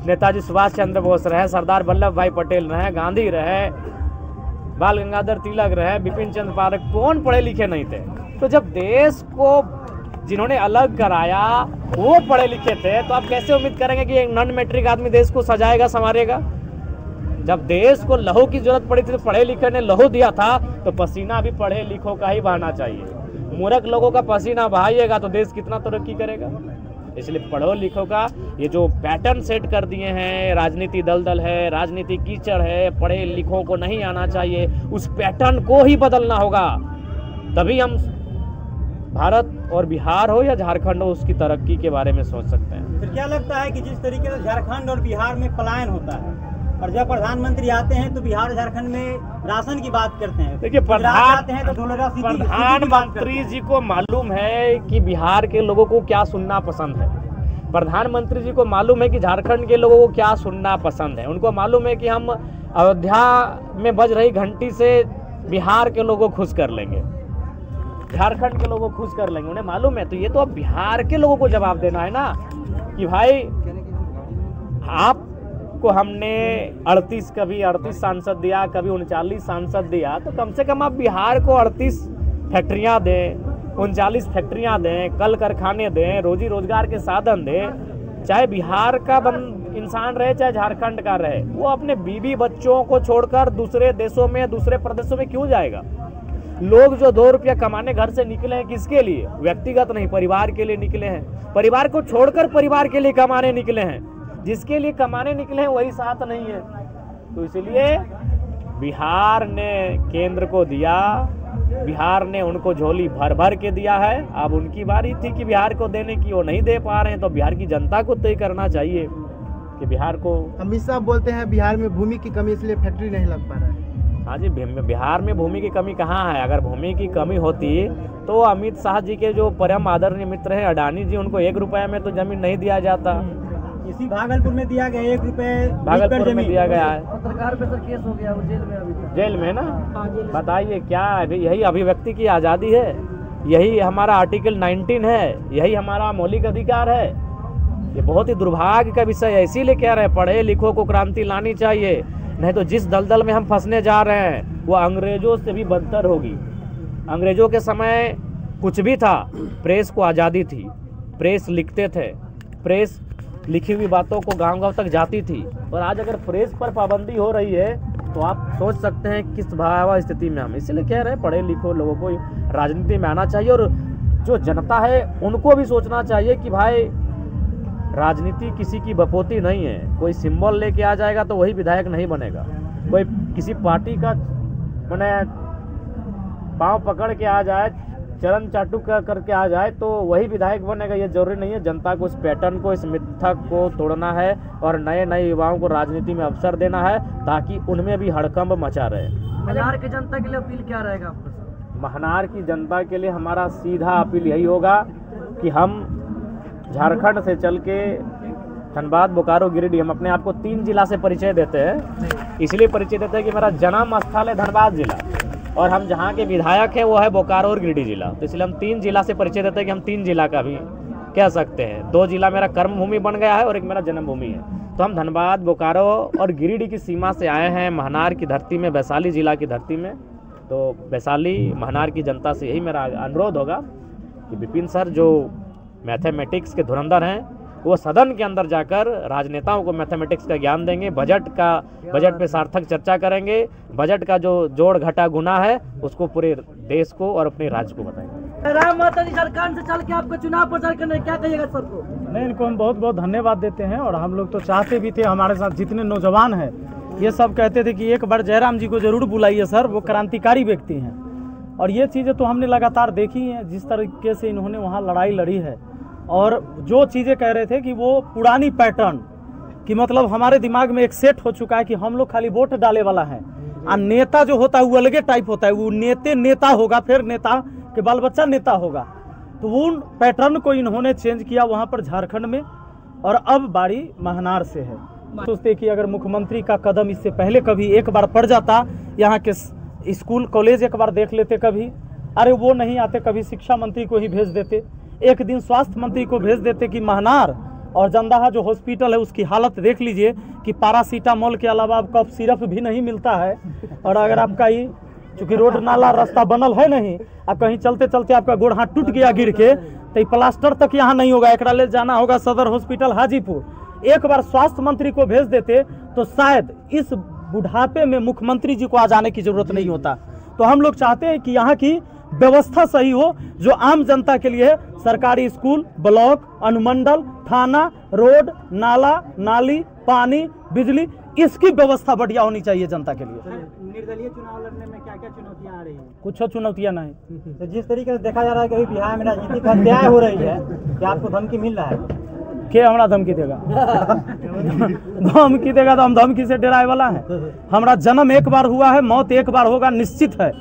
नेताजी सुभाष चंद्र बोस रहे, सरदार वल्लभ भाई पटेल रहे, गांधी रहे, बाल गंगाधर तिलक रहे, बिपिन चंद्र पाल, कौन पढ़े लिखे नहीं थे। तो जब देश को जिन्होंने अलग कराया वो पढ़े लिखे थे, तो आप कैसे उम्मीद करेंगे कि एक नॉन मैट्रिक आदमी देश को सजाएगा, संवारेगा। जब देश को लहू की जरूरत पड़ी थी तो पढ़े लिखे ने लहू दिया था, तो पसीना भी पढ़े लिखों का ही बहाना चाहिए। मूर्ख लोगों का पसीना बहाइएगा तो देश कितना तरक्की करेगा। इसलिए पढ़ो लिखो का ये जो पैटर्न सेट कर दिए हैं, राजनीति दलदल है, राजनीति कीचड़ है, पढ़े लिखों को नहीं आना चाहिए, उस पैटर्न को ही बदलना होगा। तभी हम भारत और बिहार हो या झारखंड हो उसकी तरक्की के बारे में सोच सकते हैं। फिर क्या लगता है कि जिस तरीके से झारखंड और बिहार में पलायन होता है और जब प्रधानमंत्री आते हैं तो बिहार झारखंड में राशन की बात करते हैं, देखिए प्रधानमंत्री जी को मालूम है कि बिहार के लोगों को क्या सुनना पसंद है, प्रधानमंत्री जी को मालूम है कि झारखंड के लोगों को क्या सुनना पसंद है। उनको मालूम है कि हम अयोध्या में बज रही घंटी से बिहार के लोगों को खुश कर लेंगे, झारखंड के लोगों को खुश कर लेंगे, उन्हें मालूम है। तो ये तो अब बिहार के लोगों को जवाब देना है ना कि भाई आपको हमने 38 कभी 38 सांसद दिया, कभी 39 सांसद दिया, तो कम से कम आप बिहार को 38 फैक्ट्रियां दें, 39 फैक्ट्रियां दें, कल कारखाने दें, रोजी रोजगार के साधन दें। चाहे बिहार का इंसान रहे चाहे झारखंड का रहे, वो अपने बीवी बच्चों को छोड़कर दूसरे देशों में दूसरे प्रदेशों में क्यों जाएगा। लोग जो 2 रुपया कमाने घर से निकले हैं किसके लिए, व्यक्तिगत नहीं, परिवार के लिए निकले हैं। परिवार को छोड़कर परिवार के लिए कमाने निकले हैं, जिसके लिए कमाने निकले हैं वही साथ नहीं है। तो इसलिए बिहार ने केंद्र को दिया, बिहार ने उनको झोली भर भर के दिया है। अब उनकी बारी थी कि बिहार को देने की, वो नहीं दे पा रहे हैं, तो बिहार की जनता को तय करना चाहिए कि बिहार को। अमित शाह बोलते हैं बिहार में भूमि की कमी इसलिए फैक्ट्री नहीं लग पा रहा है। हाँ जी, बिहार में भूमि की कमी कहाँ है। अगर भूमि की कमी होती तो अमित शाह जी के जो परम आदरणीय मित्र हैं अडानी जी, उनको 1 रुपया में तो जमीन नहीं दिया जाता। इसी भागलपुर में दिया गया 1 रुपये भागलपुर में दिया गया है। पत्रकार पे तो केस हो गया, वो जेल में अभी तक। जेल में ना, बताइए क्या अभी यही अभिव्यक्ति की आज़ादी है, यही हमारा आर्टिकल 19 है, यही हमारा मौलिक अधिकार है। ये बहुत ही दुर्भाग्य का विषय है। इसीलिए कह रहे हैं पढ़े लिखों को क्रांति लानी चाहिए, नहीं तो जिस दलदल में हम फंसने जा रहे हैं वो अंग्रेजों से भी बदतर होगी। अंग्रेजों के समय कुछ भी था, प्रेस को आज़ादी थी, प्रेस लिखते थे, प्रेस लिखी हुई बातों को गांव-गांव तक जाती थी। और आज अगर प्रेस पर पाबंदी हो रही है तो आप सोच सकते हैं किस भयावह स्थिति में हम। इसलिए कह रहे हैं पढ़े लिखो लोगों को राजनीति में आना चाहिए, और जो जनता है उनको भी सोचना चाहिए कि भाई राजनीति किसी की बपोती नहीं है। कोई सिंबल लेके आ जाएगा तो वही विधायक नहीं बनेगा, कोई किसी पार्टी का मैंने पांव पकड़ के आ जाए, चरण चाटू करके आ जाए तो वही विधायक बनेगा, ये जरूरी नहीं है। जनता को इस पैटर्न को, इस मिथक को तोड़ना है और नए नए युवाओं को राजनीति में अवसर देना है ताकि उनमें भी हड़कंप मचा रहे। महनार की जनता के लिए अपील क्या रहेगा आपका? महनार की जनता के लिए हमारा सीधा अपील यही होगा कि हम झारखंड से चल के धनबाद, बोकारो, गिरिडीह, हम अपने आप को 3 जिला से परिचय देते हैं। इसलिए परिचय देते हैं कि मेरा जन्म स्थल है धनबाद जिला और हम जहाँ के विधायक हैं वो है बोकारो और गिरिडीह जिला। तो इसलिए हम 3 जिला से परिचय देते हैं कि हम 3 जिला का भी कह सकते हैं। 2 जिला मेरा कर्मभूमि बन गया है और एक मेरा जन्मभूमि है। तो हम धनबाद, बोकारो और गिरिडीह की सीमा से आए हैं महनार की धरती में, वैशाली जिला की धरती में। तो वैशाली महनार की जनता से यही मेरा अनुरोध होगा कि विपिन सर जो मैथमेटिक्स के धुरंधर हैं वो सदन के अंदर जाकर राजनेताओं को मैथमेटिक्स का ज्ञान देंगे, बजट पे सार्थक चर्चा करेंगे, बजट का जो जोड़ घटा गुना है उसको पूरे देश को और अपने राज्य को बताएंगे। राम माता जी झारखंड से चल के आपको चुनाव प्रचार करने क्या कहिएगा सर को? नहीं, इनको हम बहुत बहुत धन्यवाद देते हैं और हम लोग तो चाहते भी थे, हमारे साथ जितने नौजवान हैं ये सब कहते थे कि एक बार जयराम जी को जरूर बुलाइए सर, वो क्रांतिकारी व्यक्ति हैं। और ये चीज़ें तो हमने लगातार देखी हैं, जिस तरीके से इन्होंने वहाँ लड़ाई लड़ी है और जो चीज़ें कह रहे थे कि वो पुरानी पैटर्न कि मतलब हमारे दिमाग में एक सेट हो चुका है कि हम लोग खाली वोट डाले वाला है और नेता जो होता है वो अलगे टाइप होता है, वो नेता होगा, फिर नेता के बाल बच्चा नेता होगा। तो वो पैटर्न को इन्होंने चेंज किया वहाँ पर झारखंड में और अब बारी महनार से है। सोचते कि अगर मुख्यमंत्री का कदम इससे पहले कभी एक बार पड़ जाता, यहाँ के स्कूल कॉलेज एक बार देख लेते कभी, अरे वो नहीं आते, कभी शिक्षा मंत्री को ही भेज देते, एक दिन स्वास्थ्य मंत्री को भेज देते कि महनार और जंदाहा जो हॉस्पिटल है उसकी हालत देख लीजिए कि पैरासीटामोल के अलावा अब कफ सिरप भी नहीं मिलता है। और अगर आपका ये चूँकि रोड नाला रास्ता बनल है नहीं, अब कहीं चलते चलते आपका गोड़ हाथ टूट गया गिर के, तो ये प्लास्टर तक यहाँ नहीं होगा, एकरा ले जाना होगा सदर हॉस्पिटल हाजीपुर। एक बार स्वास्थ्य मंत्री को भेज देते तो शायद इस बुढ़ापे में मुख्यमंत्री जी को आ जाने की जरूरत नहीं होता। तो हम लोग चाहते हैं कि यहाँ की व्यवस्था सही हो, जो आम जनता के लिए सरकारी स्कूल, ब्लॉक, अनुमंडल, थाना, रोड, नाला, नाली, पानी, बिजली, इसकी व्यवस्था बढ़िया होनी चाहिए जनता के लिए। निर्दलीय चुनाव लड़ने में क्या क्या चुनौतियां आ रही हैं? कुछ चुनौतियां नहीं। तो जिस तरीके से देखा जा रहा है कि अभी बिहार में राजनीतिक हत्याएं हो रही है, क्या आपको धमकी मिल रहा है? के हमारा धमकी देगा? धमकी देगा तो हम धमकी से डराए वाला है? हमारा जन्म एक बार हुआ है, मौत एक बार होगा, निश्चित है।